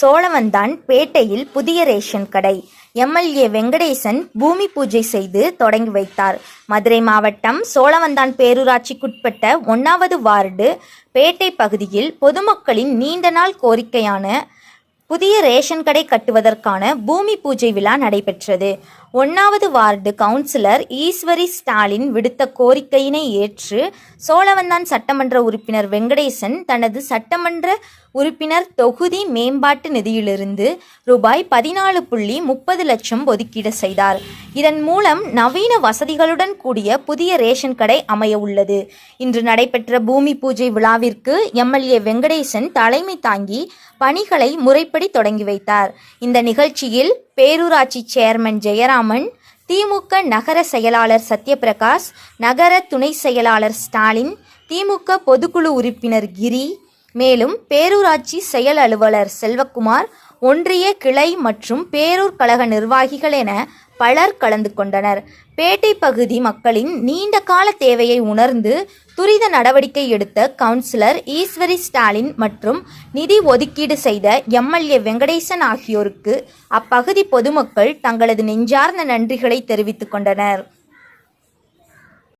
சோழவந்தான் பேட்டையில் புதிய ரேஷன் கடை எம்எல்ஏ வெங்கடேசன் பூமி பூஜை செய்து தொடங்கி வைத்தார். மதுரை மாவட்டம் சோழவந்தான் பேரூராட்சிக்குட்பட்ட 1வது வார்டு பேட்டை பகுதியில் பொதுமக்களின் நீண்ட நாள் கோரிக்கையான புதிய ரேஷன் கடை கட்டுவதற்கான பூமி பூஜை விழா நடைபெற்றது. 1வது வார்டு கவுன்சிலர் ஈஸ்வரி ஸ்டாலின் விடுத்த கோரிக்கையினை ஏற்று சோழவந்தான் சட்டமன்ற உறுப்பினர் வெங்கடேசன் தனது சட்டமன்ற உறுப்பினர் தொகுதி மேம்பாட்டு நிதியிலிருந்து ரூபாய் 14.30 லட்சம் ஒதுக்கீடு செய்தார். இதன் மூலம் நவீன வசதிகளுடன் கூடிய புதிய ரேஷன் கடை அமைய உள்ளது. இன்று நடைபெற்ற பூமி பூஜை விழாவிற்கு எம்எல்ஏ வெங்கடேசன் தலைமை தாங்கி பணிகளை முறைப்படி தொடங்கி வைத்தார். இந்த நிகழ்ச்சியில் பேரூராட்சி சேர்மன் ஜெயராமன், திமுக நகர செயலாளர் சத்யபிரகாஷ், நகர துணை செயலாளர் ஸ்டாலின், திமுக பொதுக்குழு உறுப்பினர் கிரி, மேலும் பேரூராட்சி செயல் அலுவலர் செல்வகுமார், ஒன்றிய கிளை மற்றும் பேரூர் கழக நிர்வாகிகள் என பலர் கலந்து கொண்டனர். பேட்டை பகுதி மக்களின் நீண்ட கால தேவையை உணர்ந்து துரித நடவடிக்கை எடுத்த கவுன்சிலர் ஈஸ்வரி ஸ்டாலின் மற்றும் நிதி ஒதுக்கீடு செய்த எம்எல்ஏ வெங்கடேசன் ஆகியோருக்கு அப்பகுதி பொதுமக்கள் தங்களது நெஞ்சார்ந்த நன்றிகளை தெரிவித்துக் கொண்டனர்.